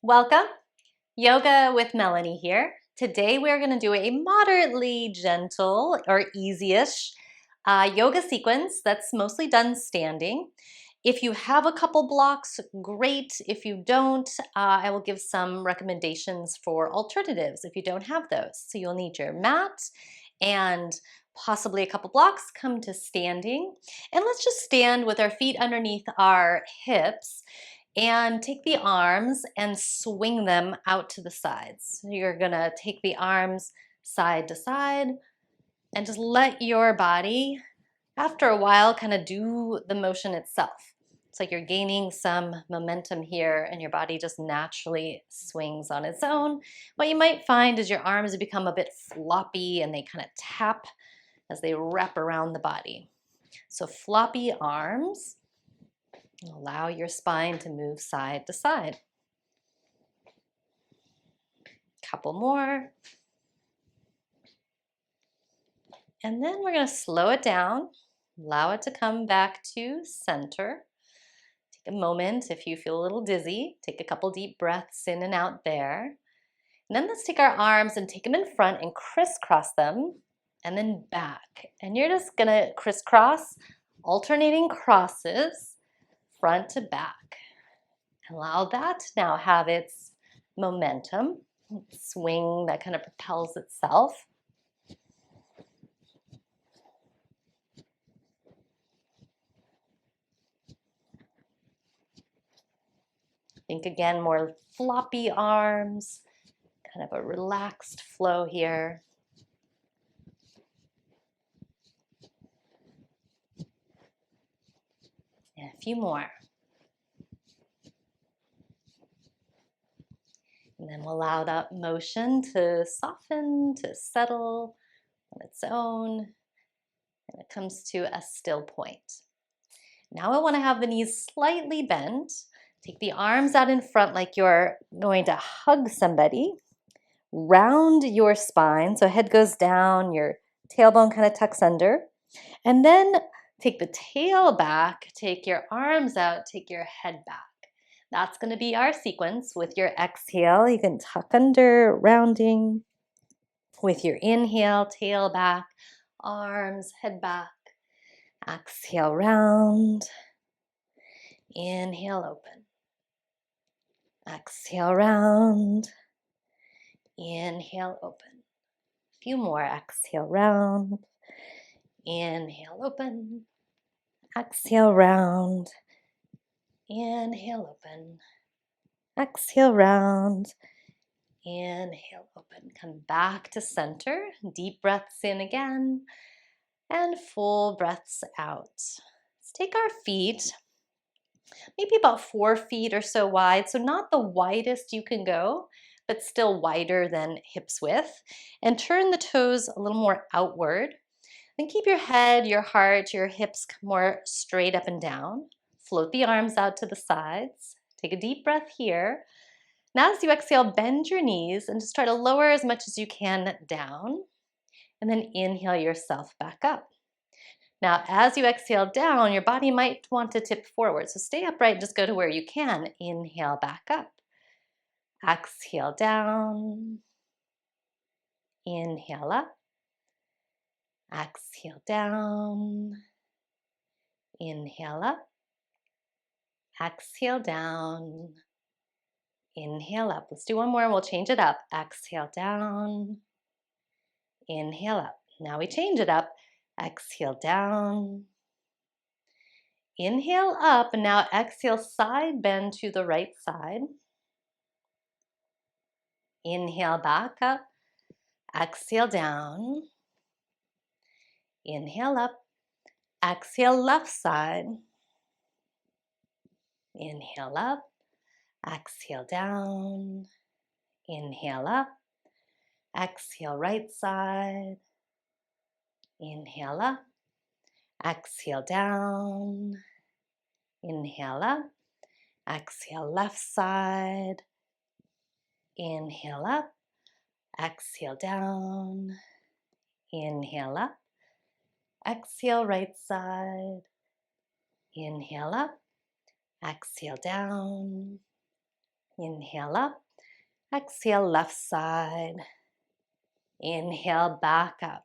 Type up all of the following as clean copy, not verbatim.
Welcome, Yoga with Melonie here. Today we're going to do a moderately gentle or easy-ish yoga sequence that's mostly done standing. If you have a couple blocks, great. If you don't, I will give some recommendations for alternatives if you don't have those. So you'll need your mat and possibly a couple blocks. Come to standing, and let's just stand with our feet underneath our hips and take the arms and swing them out to the sides. So you're gonna take the arms side to side and just let your body, after a while, kind of do the motion itself. It's like you're gaining some momentum here and your body just naturally swings on its own. What you might find is your arms become a bit floppy and they kind of tap as they wrap around the body. So floppy arms. Allow your spine to move side to side. Couple more. And then we're going to slow it down. Allow it to come back to center. Take a moment if you feel a little dizzy. Take a couple deep breaths in and out there. And then let's take our arms and take them in front and crisscross them and then back. And you're just going to crisscross, alternating crosses, front to back. Allow that to now have its momentum, swing that kind of propels itself. Think again, more floppy arms, kind of a relaxed flow here. And a few more. And then we'll allow that motion to soften, to settle on its own. And it comes to a still point. Now I want to have the knees slightly bent. Take the arms out in front like you're going to hug somebody. Round your spine, so head goes down, your tailbone kind of tucks under. And then take the tail back, take your arms out, take your head back. That's going to be our sequence. With your exhale, you can tuck under, rounding. With your inhale, tail back, arms, head back. Exhale, round. Inhale, open. Exhale, round. Inhale, open. A few more. Exhale, round. Inhale, open. Exhale, round. Inhale, open. Exhale, round. Inhale, open. Come back to center. Deep breaths in again. And full breaths out. Let's take our feet, maybe about 4 feet or so wide. So not the widest you can go, but still wider than hips width. And turn the toes a little more outward. Then keep your head, your heart, your hips more straight up and down. Float the arms out to the sides. Take a deep breath here. Now as you exhale, bend your knees and just try to lower as much as you can down. And then inhale yourself back up. Now as you exhale down, your body might want to tip forward. So stay upright, just go to where you can. Inhale back up. Exhale down. Inhale up. Exhale down. Inhale up. Exhale down. Inhale up. Let's do one more and we'll change it up. Exhale down. Inhale up. Now we change it up. Exhale down. Inhale up, and now exhale, side bend to the right side. Inhale back up. Exhale down. Inhale up. Exhale left side. Inhale up. Exhale down. Inhale up. Exhale right side. Inhale up. Exhale down. Inhale up. Exhale left side. Inhale up. Exhale down. Inhale up. Exhale right side. Inhale up. Exhale down. Inhale up. Exhale, left side. Inhale, back up.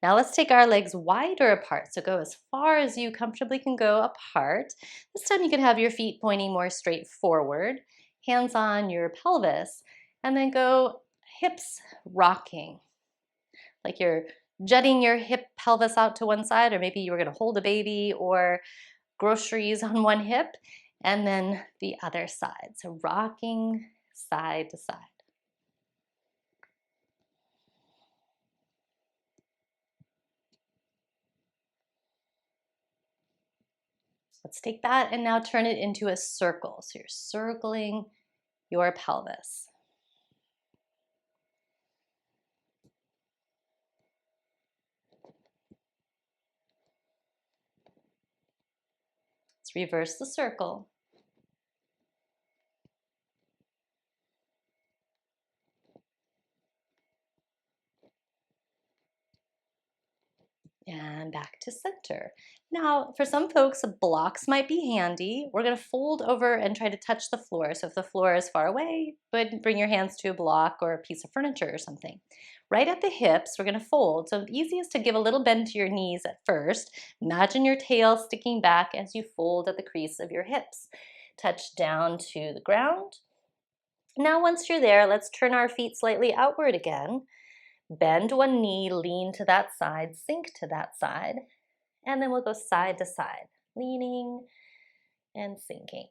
Now let's take our legs wider apart. So go as far as you comfortably can go apart. This time you can have your feet pointing more straight forward, hands on your pelvis, and then go hips rocking. Like you're jutting your hip pelvis out to one side, or maybe you were going to hold a baby or groceries on one hip, and then the other side. So rocking side to side. Let's take that and now turn it into a circle. So you're circling your pelvis. Let's reverse the circle. And back to center. Now, for some folks, blocks might be handy. We're going to fold over and try to touch the floor. So if the floor is far away, but bring your hands to a block or a piece of furniture or something. Right at the hips, we're going to fold. So the easiest to give a little bend to your knees at first. Imagine your tail sticking back as you fold at the crease of your hips. Touch down to the ground. Now, once you're there, let's turn our feet slightly outward again. Bend one knee, lean to that side, sink to that side, and then we'll go side to side, leaning and sinking.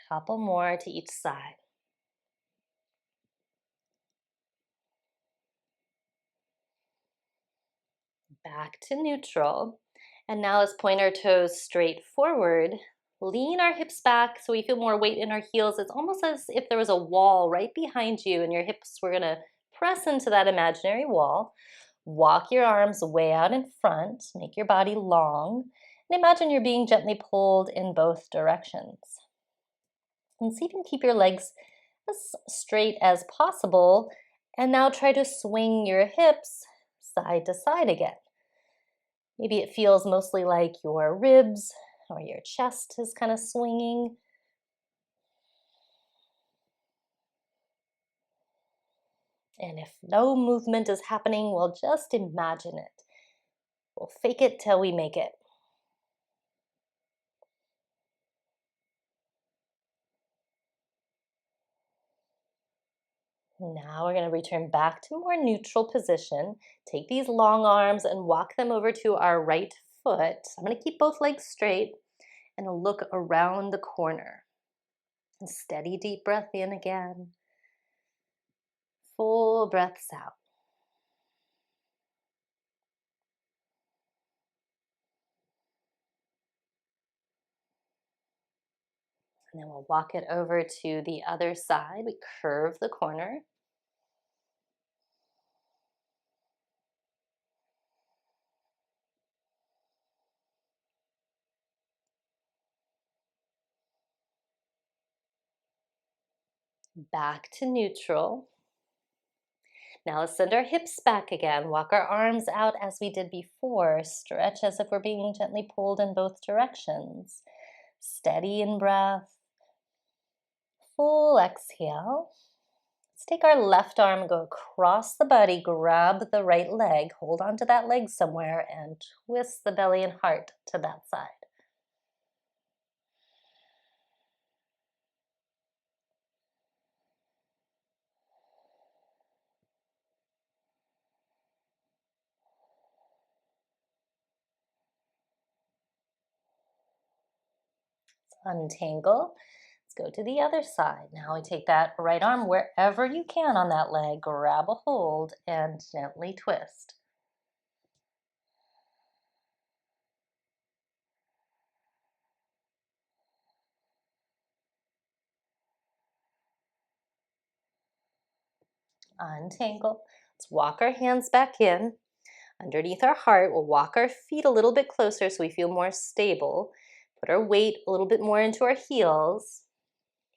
Couple more to each side. Back to neutral. And now let's point our toes straight forward. Lean our hips back so we feel more weight in our heels. It's almost as if there was a wall right behind you and your hips were gonna press into that imaginary wall. Walk your arms way out in front, make your body long, and imagine you're being gently pulled in both directions. And see if you can keep your legs as straight as possible. And now try to swing your hips side to side again. Maybe it feels mostly like your ribs or your chest is kind of swinging. And if no movement is happening, we'll just imagine it. We'll fake it till we make it. Now we're going to return back to more neutral position. Take these long arms and walk them over to our right foot. I'm going to keep both legs straight and look around the corner. And steady deep breath in again. Full breaths out. And then we'll walk it over to the other side. We curve the corner. Back to neutral. Now let's send our hips back again. Walk our arms out as we did before. Stretch as if we're being gently pulled in both directions. Steady in breath. Full exhale. Let's take our left arm, go across the body, grab the right leg, hold on to that leg somewhere, and twist the belly and heart to that side. Untangle. Let's go to the other side. Now we take that right arm wherever you can on that leg, grab a hold and gently twist. Untangle. Let's walk our hands back in. Underneath our heart, we'll walk our feet a little bit closer so we feel more stable. Put our weight a little bit more into our heels.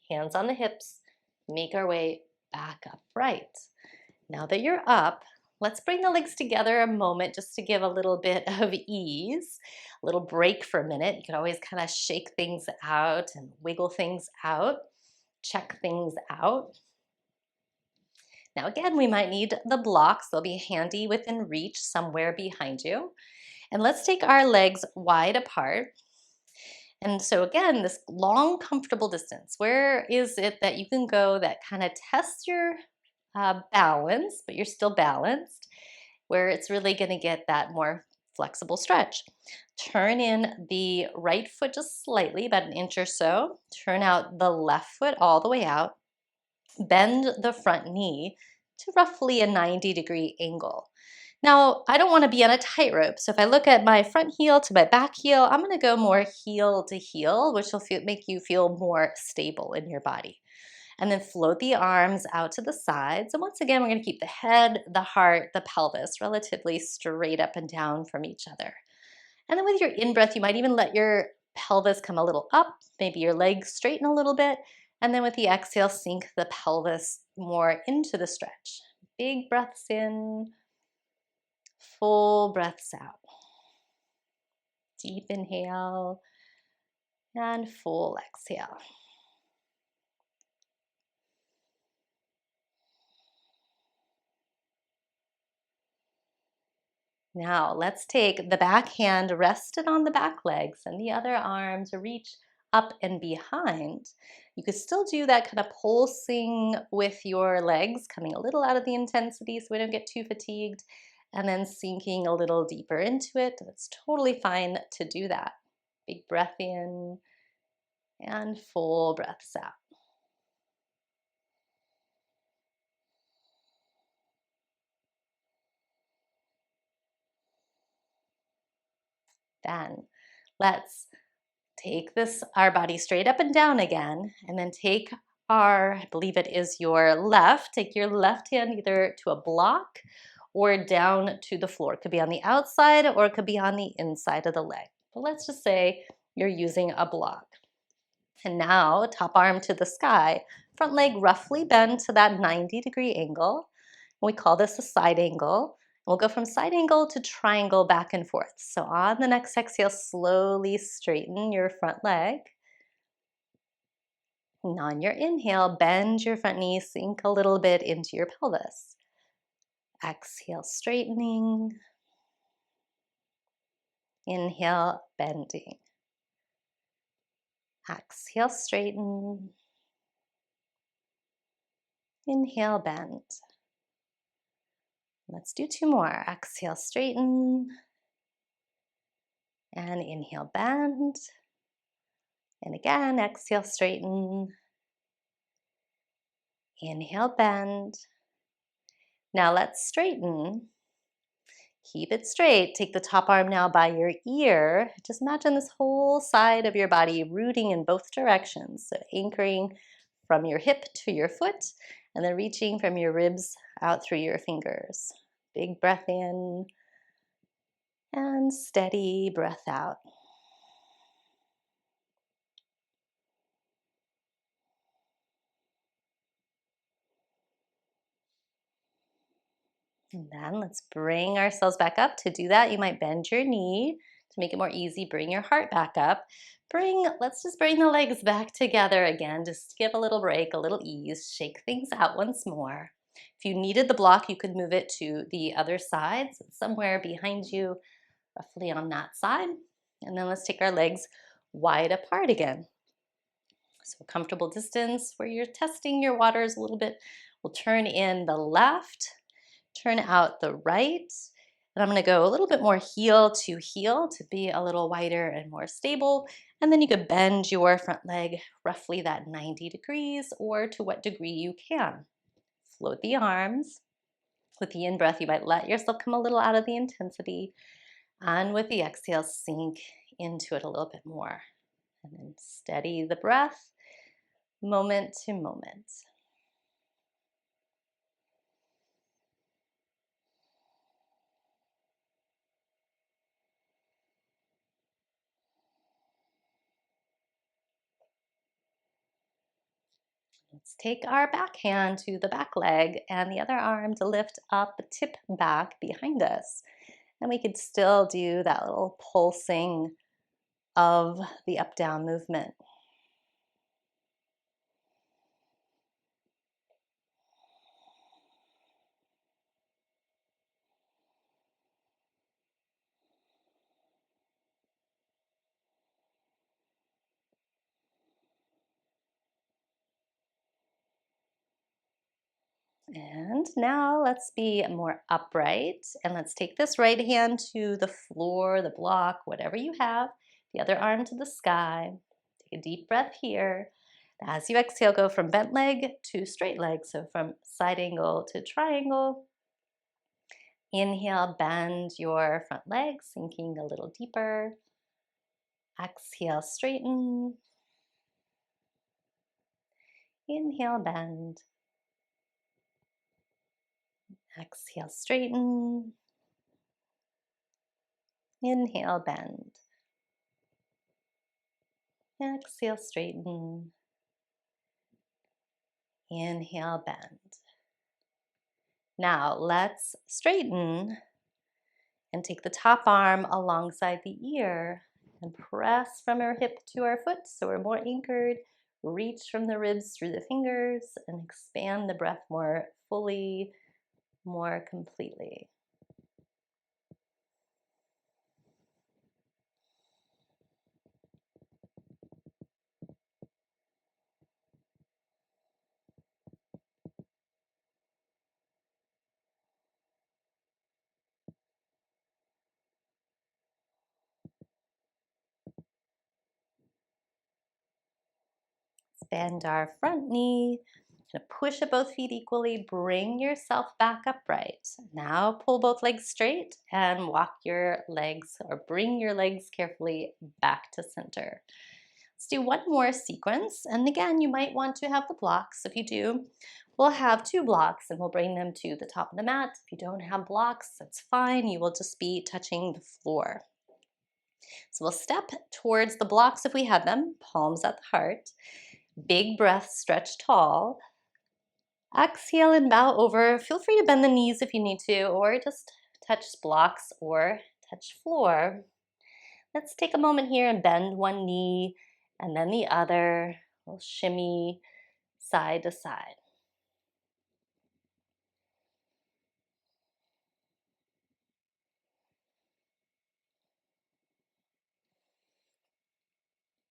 hands on the hips, make our way back upright. Now that you're up, let's bring the legs together a moment just to give a little bit of ease, a little break for a minute. You can always kind of shake things out and wiggle things out, check things out. Now again, we might need the blocks. They'll be handy within reach somewhere behind you. And let's take our legs wide apart. And so again, this long, comfortable distance, where is it that you can go that kind of tests your balance, but you're still balanced, where it's really going to get that more flexible stretch. Turn in the right foot just slightly, about an inch or so. Turn out the left foot all the way out. Bend the front knee to roughly a 90-degree angle. Now, I don't want to be on a tightrope, so if I look at my front heel to my back heel, I'm going to go more heel to heel, which will make you feel more stable in your body. And then float the arms out to the sides. And once again, we're going to keep the head, the heart, the pelvis relatively straight up and down from each other. And then with your in-breath, you might even let your pelvis come a little up, maybe your legs straighten a little bit. And then with the exhale, sink the pelvis more into the stretch. Big breaths in, full breaths out. Deep inhale and full exhale. Now let's take the back hand rested on the back legs and the other arm to reach up and behind. You could still do that kind of pulsing with your legs, coming a little out of the intensity so we don't get too fatigued, and then sinking a little deeper into it. It's totally fine to do that. Big breath in and full breaths out. Then let's take our body straight up and down again, and then take I believe it is your left, take your left hand either to a block or down to the floor. It could be on the outside or it could be on the inside of the leg. But let's just say you're using a block. And now top arm to the sky, front leg roughly bend to that 90-degree angle. We call this a side angle. We'll go from side angle to triangle back and forth. So on the next exhale, slowly straighten your front leg. And on your inhale, bend your front knee, sink a little bit into your pelvis. Exhale, straightening. Inhale, bending. Exhale, straighten. Inhale, bend. Let's do two more. Exhale, straighten. And inhale, bend. And again, exhale, straighten. Inhale, bend. Now let's straighten. Keep it straight. Take the top arm now by your ear. Just imagine this whole side of your body rooting in both directions. So anchoring from your hip to your foot, and then reaching from your ribs out through your fingers. Big breath in and steady breath out. And then let's bring ourselves back up. To do that, you might bend your knee to make it more easy. Bring your heart back up. Let's just bring the legs back together again. Just give a little break, a little ease. Shake things out once more. If you needed the block, you could move it to the other side. So it's somewhere behind you, roughly on that side. And then let's take our legs wide apart again. So a comfortable distance where you're testing your waters a little bit. We'll turn in the left. Turn out the right, and I'm going to go a little bit more heel to be a little wider and more stable. And then you could bend your front leg roughly that 90 degrees or to what degree you can. Float the arms. With the in-breath, you might let yourself come a little out of the intensity. And with the exhale, sink into it a little bit more. And then steady the breath, moment to moment. Let's take our back hand to the back leg and the other arm to lift up, tip back behind us. And we could still do that little pulsing of the up-down movement. And now let's be more upright, and let's take this right hand to the floor, the block, whatever you have, the other arm to the sky. Take a deep breath here. As you exhale, go from bent leg to straight leg, so from side angle to triangle. Inhale, bend your front leg, sinking a little deeper. Exhale, straighten. Inhale, bend. Exhale, straighten. Inhale, bend. Exhale, straighten. Inhale, bend. Now let's straighten and take the top arm alongside the ear and press from our hip to our foot so we're more anchored. Reach from the ribs through the fingers and expand the breath more fully, more completely. Bend our front knee. Push at both feet equally. Bring yourself back upright. Now pull both legs straight and walk your legs, or bring your legs carefully back to center. Let's do one more sequence. And again, you might want to have the blocks. If you do, we'll have 2 blocks and we'll bring them to the top of the mat. If you don't have blocks, that's fine. You will just be touching the floor. So we'll step towards the blocks if we have them, palms at the heart. Big breath, stretch tall. Exhale and bow over. Feel free to bend the knees if you need to, or just touch blocks or touch floor. Let's take a moment here and bend one knee and then the other. We'll shimmy side to side.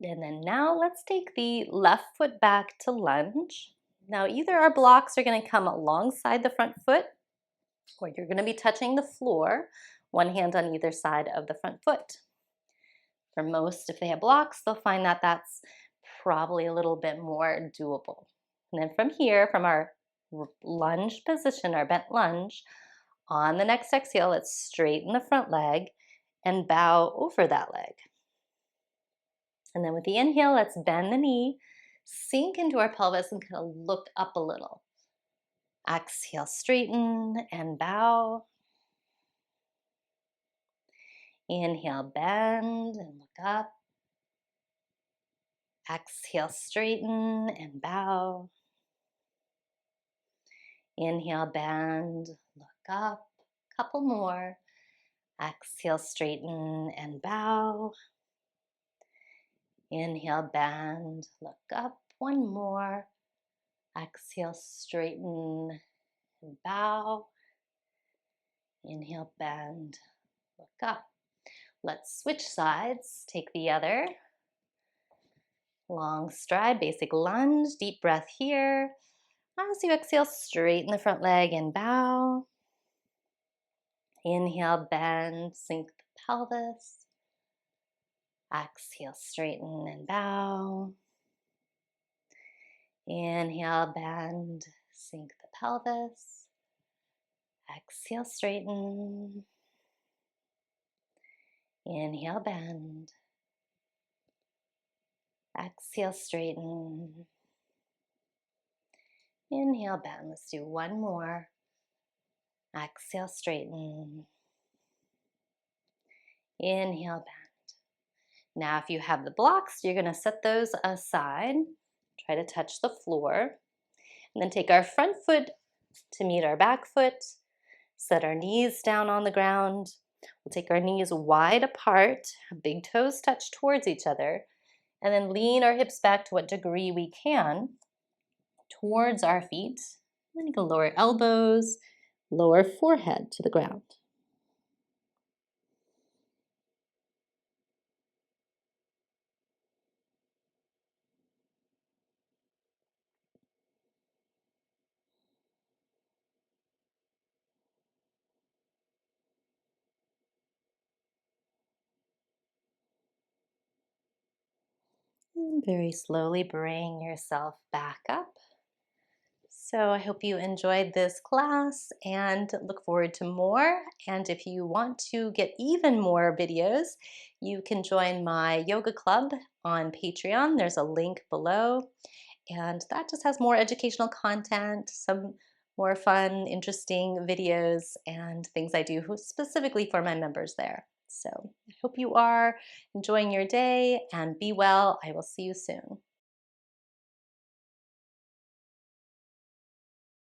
And then now let's take the left foot back to lunge. Now either our blocks are going to come alongside the front foot, or you're going to be touching the floor, one hand on either side of the front foot. For most, if they have blocks, they'll find that that's probably a little bit more doable. And then from here, from our lunge position, our bent lunge, on the next exhale, let's straighten the front leg and bow over that leg. And then with the inhale, let's bend the knee, sink into our pelvis and kind of look up a little. Exhale, straighten and bow. Inhale, bend and look up. Exhale, straighten and bow. Inhale, bend, look up. Couple more. Exhale, straighten and bow. Inhale, bend, look up. One more. Exhale, straighten and bow. Inhale, bend, look up. Let's switch sides. Take the other. Long stride, basic lunge, deep breath here. As you exhale, straighten the front leg and bow. Inhale, bend, sink the pelvis. Exhale, straighten and bow. Inhale, bend, sink the pelvis. Exhale, straighten. Inhale, bend. Exhale, straighten. Inhale, bend. Let's do one more. Exhale, straighten. Inhale, bend. Now, if you have the blocks, you're going to set those aside. Try to touch the floor. And then take our front foot to meet our back foot. Set our knees down on the ground. We'll take our knees wide apart, big toes touch towards each other, and then lean our hips back to what degree we can towards our feet. Then you can lower elbows, lower forehead to the ground. And very slowly bring yourself back up. So I hope you enjoyed this class and look forward to more. And if you want to get even more videos, you can join my yoga club on Patreon. There's a link below. And that just has more educational content, some more fun, interesting videos and things I do specifically for my members there. So I hope you are enjoying your day and be well. I will see you soon.